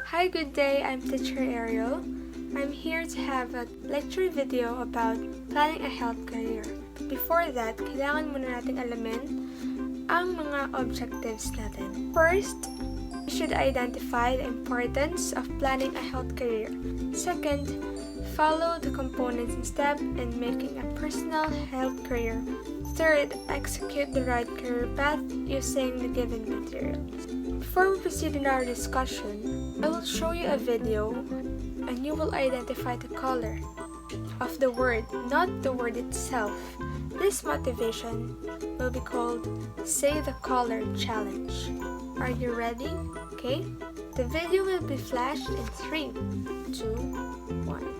Hi, good day. I'm Teacher Ariel. I'm here to have a lecture video about planning a health career. Before that, kailangan muna nating alamin ang mga objectives natin. First, we should identify the importance of planning a health career. Second, follow the components and steps in making a personal health career. Third, execute the right career path using the given materials. Before we proceed in our discussion, I will show you a video and you will identify the color of the word, not the word itself. This motivation will be called Say the Color Challenge. Are you ready? Okay? The video will be flashed in 3, 2, 1.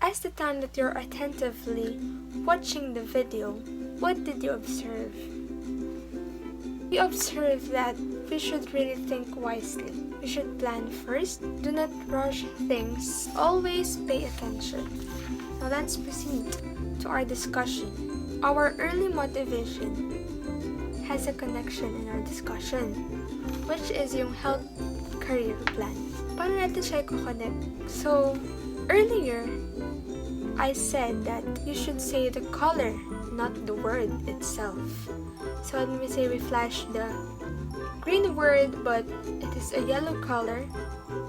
As the time that you're attentively watching the video, what did you observe? You observe that we should really think wisely. We should plan first. Do not rush things. Always pay attention. Now let's proceed to our discussion. Our early motivation has a connection in our discussion, which is yung health career plan. Paano natin siya i-connect? So, earlier, I said that you should say the color, not the word itself. So when we say we flash the green word but it is a yellow color,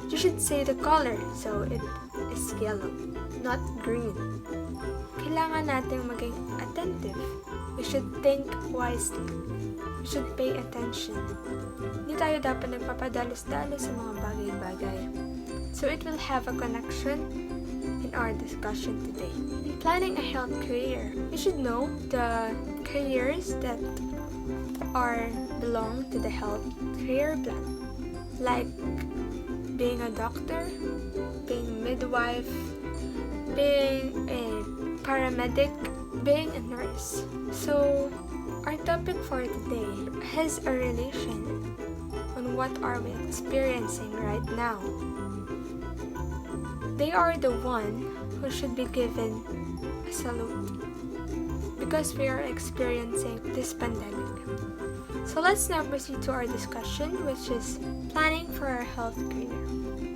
you should say the color, so it is yellow, not green. Kailangan nating maging attentive. We should think wisely. We should pay attention. Hindi tayo dapat nagpapadalos-dalos sa mga bagay-bagay. So it will have a connection in our discussion today. In planning a health career, you should know the careers that belong to the health career plan, like being a doctor, being a midwife, being a paramedic, being a nurse. So our topic for today has a relation on what are we experiencing right now. They are the one who should be given a salute because we are experiencing this pandemic. So let's now proceed to our discussion, which is planning for our health career.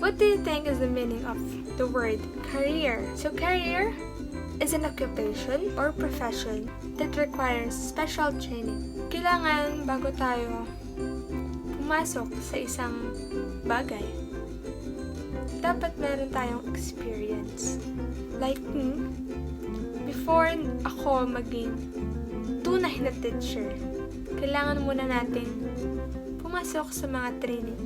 What do you think is the meaning of the word career? So career is an occupation or profession that requires special training. Kailangan bago tayo pumasok sa isang bagay, dapat meron tayong experience. Like me, before ako maging tunay na teacher, kailangan muna natin pumasok sa mga training.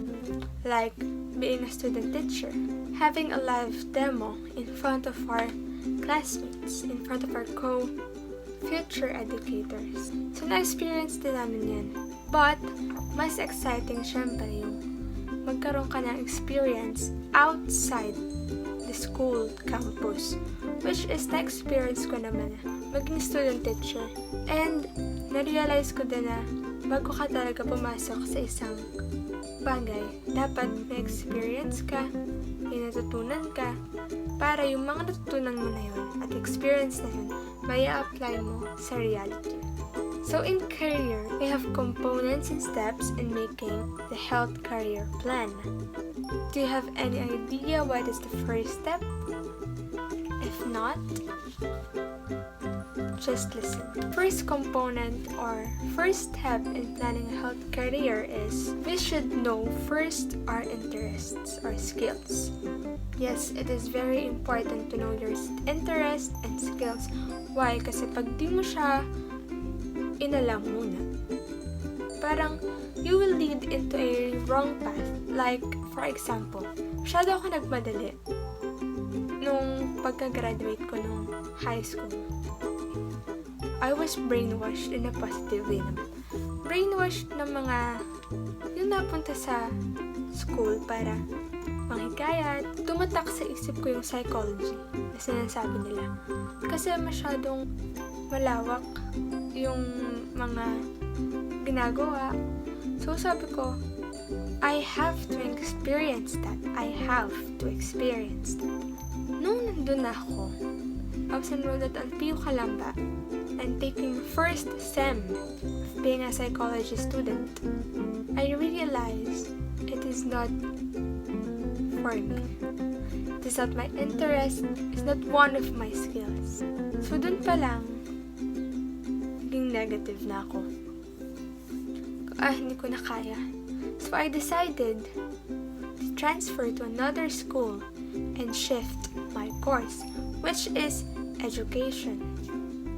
Like being a student teacher, having a live demo in front of our classmates, in front of our future educators. So na-experience din namin yan. But, mas exciting syempre yung magkaroon ka ng experience outside the school campus, which is na-experience ko naman maging student teacher. And na-realize ko din na bago ka talaga pumasok sa isang bagay, dapat may experience ka, may natutunan ka, para yung mga natutunan mo na yun at experience na yun, may apply mo sa reality. So in career, we have components and steps in making the health career plan. Do you have any idea what is the first step? If not, Just listen. First component or first step in planning a health career is we should know first our interests or skills. Yes, it is very important to know your interests and skills. Why? Kasi pag di mo siya inalam muna, parang you will lead into a wrong path. Like, for example, masyado ako nagmadali nung pagka-graduate ko nung high school. I was brainwashed in a positive way naman. Brainwashed ng mga yung napunta sa school para manghikayat. Tumatak sa isip ko yung psychology na sinasabi nila. Kasi masyadong malawak yung mga ginagawa. So sabi ko, I have to experience that. I have to experience that. Nung nandun ako, I was enrolled at PU Calamba and taking first SEM of being a psychology student, I realized it is not for me. It is not my interest. It's not one of my skills. So dun pa lang, naging negative na ako. Hindi ko na kaya. So I decided to transfer to another school and shift my course, which is education.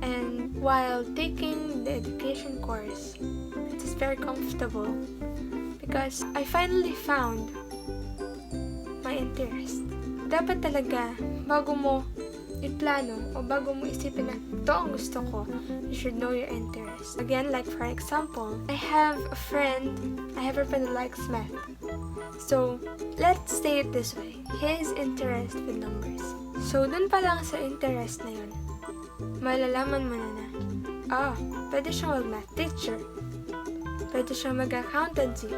And while taking the education course, it is very comfortable because I finally found my interest. Dapat talaga, bago mo iplano o bago mo isipin na ito ang gusto ko, you should know your interest. Again, like for example, I have a friend who likes math. So, let's say it this way. His interest with numbers. So, dun pa lang sa interest na yun, malalaman mo na pwede siyang mag-math teacher. Pwede siyang mag-accountancy.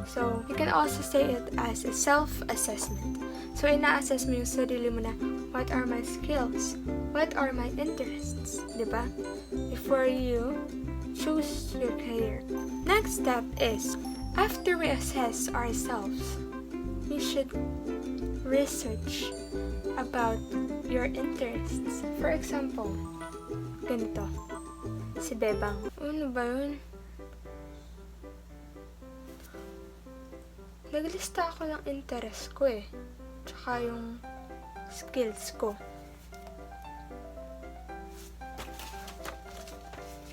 So, you can also say it as a self-assessment. So, ina-assess mo yung sarili mo na, what are my skills? What are my interests? Diba? Before you choose your career. Next step is, after we assess ourselves, we should research about your interests. For example, ganito. Si Bebang. Ano ba yun? Naglista ako ng interest ko eh. Tsaka yung skills ko.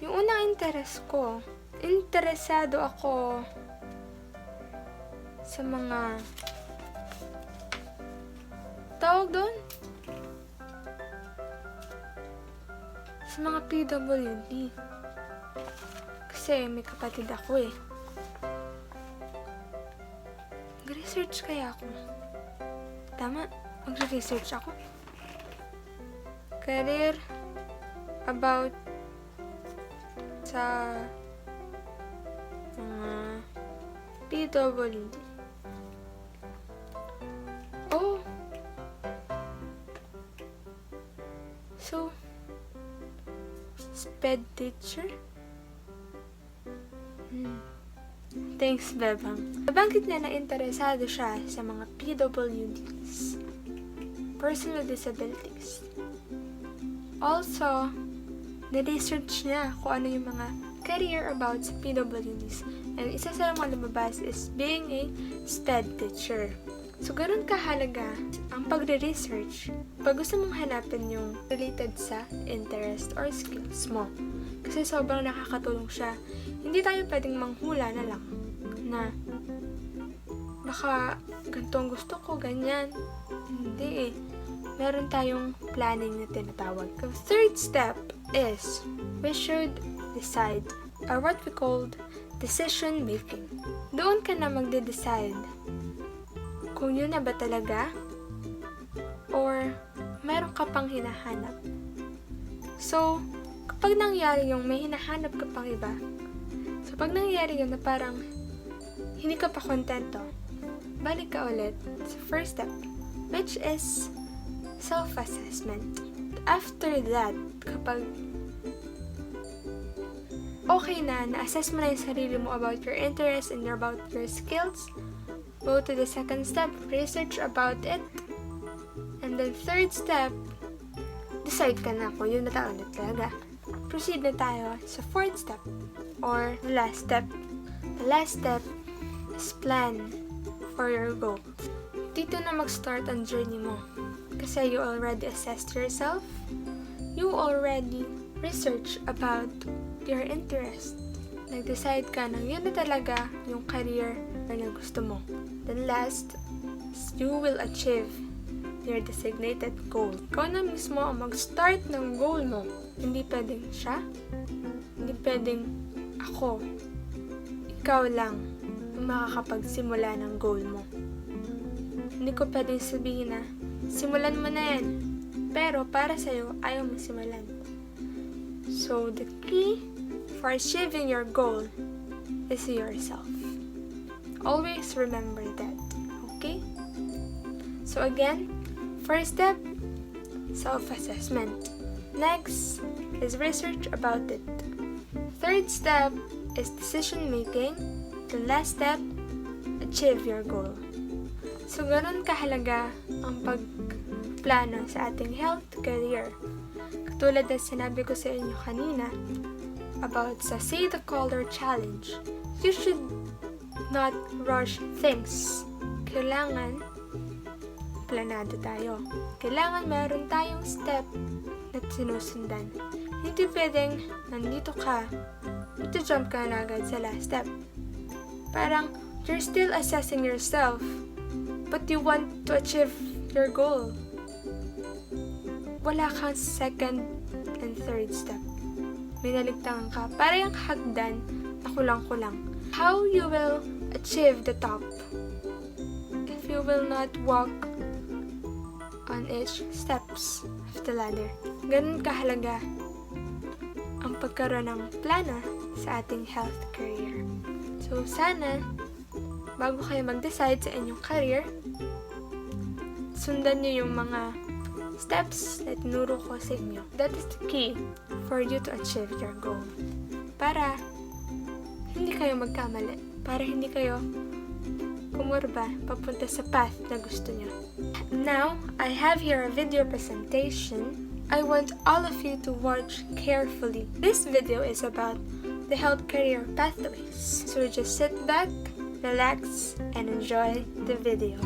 Yung unang interest ko, interesado ako sa mga tawag doon? Sa mga PWD. Kasi may kapatid ako eh. Mag-research kaya ako. Tama, mag-research ako. Career about sa mga PWD. Oh! So, sped teacher? Thanks, Bebang. Nabanggit niya na interesado siya sa mga PWDs, personal disabilities. Also, na-research niya kung ano yung mga career about sa PWDs. And isa sa mga lumabas is being a SPED teacher. So, ganun kahalaga ang pagre-research pag gusto mong hanapin yung related sa interest or skills mo. Kasi sobrang nakakatulong siya. Hindi tayo pwedeng manghula na lang na baka ganito ang gusto ko, ganyan. Hindi eh. Meron tayong planning na tinatawag. The third step is we should decide or what we called decision making. Doon ka na magde-decide kung yun na ba talaga or meron ka pang hinahanap. So, kapag nangyari yung may hinahanap ka pang iba, so pag nangyari yun na parang hindi ka pa kontento, balik ka ulit sa first step, which is self-assessment. After that, kapag okay na, na-assess mo na yung sarili mo about your interests and about your skills, go to the second step, research about it. And then third step, decide ka na kung yun na talaga. proceed na tayo sa fourth step or the last step. The last step is plan for your goal. Dito na mag-start ang journey mo. Kasi you already assessed yourself. You already researched about your interest. Nag-decide ka na yun na talaga yung career na gusto mo. Then last, you will achieve your designated goal. Ikaw na mismo ang mag-start ng goal mo. Hindi pwedeng siya. Hindi pwedeng ako. Ikaw lang ang makakapagsimula ng goal mo. Hindi ko pwedeng sabihin na, simulan mo na yan. Pero para sa'yo, ayaw mo simulan. So, the key for achieving your goal is yourself. Always remember that. Okay? So again, first step, self-assessment. Next is research about it. Third step is decision-making. The last step, achieve your goal. So, ganun kahalaga ang pagplano sa ating health career. Katulad na sinabi ko sa inyo kanina about sa Say the Color Challenge, you should not rush things. Kailangan planado tayo. Kailangan meron tayong step na sinusundan. Hindi pwedeng nandito ka, ito-jump ka na agad sa last step. Parang you're still assessing yourself, but you want to achieve your goal. Wala kang second and third step. May naligtangan ka. Para yung hagdan na kulang-kulang. How you will achieve the top if you will not walk on each steps of the ladder. Ganun kahalaga ang pagkaroon ng plano sa ating health career. So sana, bago kayo mag-decide sa inyong career, sundan nyo yung mga steps na tinuro ko sa inyo. That is the key for you to achieve your goal. Para hindi kayo magkamali. Para hindi kayo kumurba papunta sa path na gusto nyo. Now, I have here a video presentation. I want all of you to watch carefully. This video is about the health career pathways. So just sit back, relax, and enjoy the video.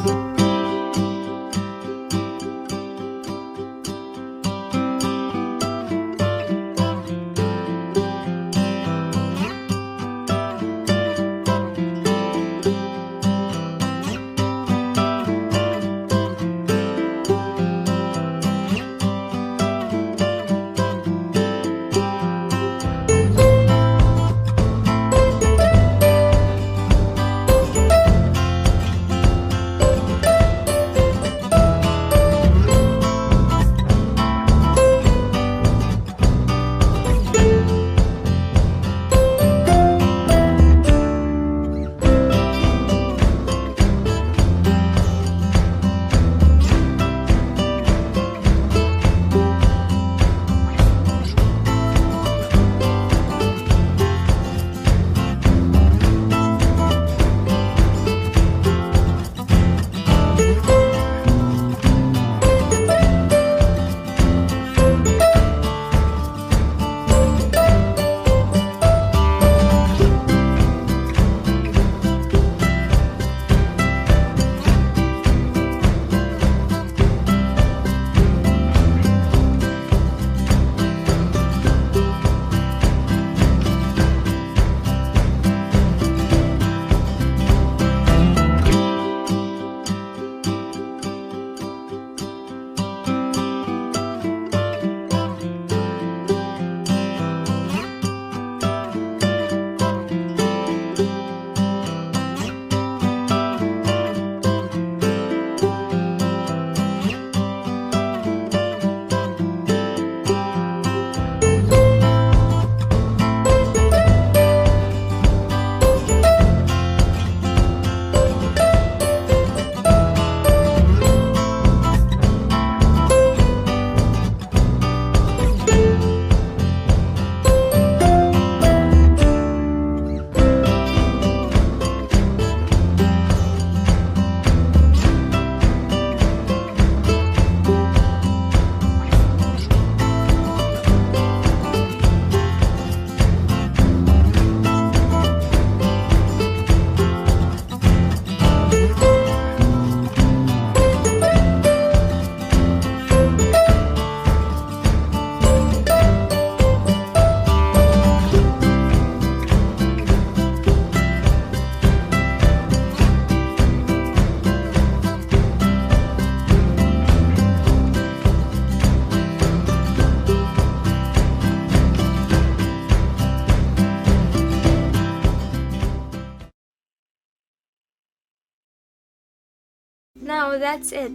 Now, that's it.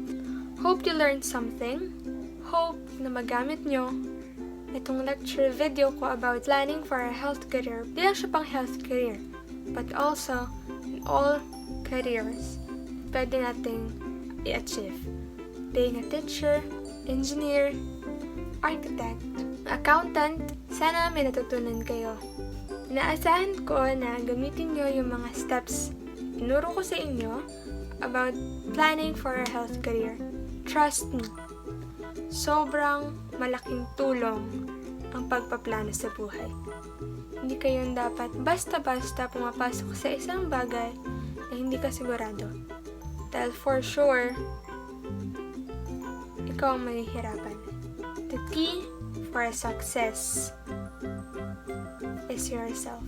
Hope you learned something. Hope na magamit nyo itong lecture video ko about planning for a health career. Di lang siya pang health career, but also in all careers pwede nating i-achieve. Being a teacher, engineer, architect, accountant, sana may natutunan kayo. Inaasahan ko na gamitin nyo yung mga steps inuro ko sa inyo about planning for a health career. Trust me, sobrang malaking tulong ang pagpaplano sa buhay. Hindi kayong dapat basta-basta pumapasok sa isang bagay na hindi ka sigurado. Dahil for sure, ikaw ang mahihirapan. The key for success is yourself.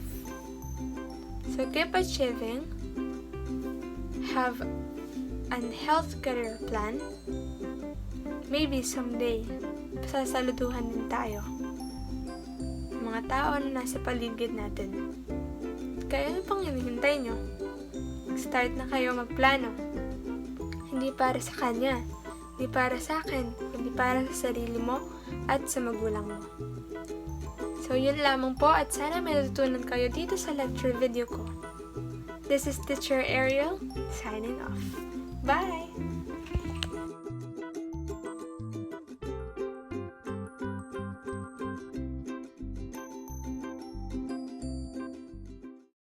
So keep achieving, have a health career plan. Maybe someday, sasaluduhan din tayo. Mga tao na nasa paligid natin. Kaya ano pang hinihintay nyo? Start na kayo magplano. Hindi para sa kanya, hindi para sa akin, hindi para sa sarili mo at sa magulang mo. So yun lamang po at sana may natutunan kayo dito sa lecture video ko. This is Teacher Ariel, signing off. Bye!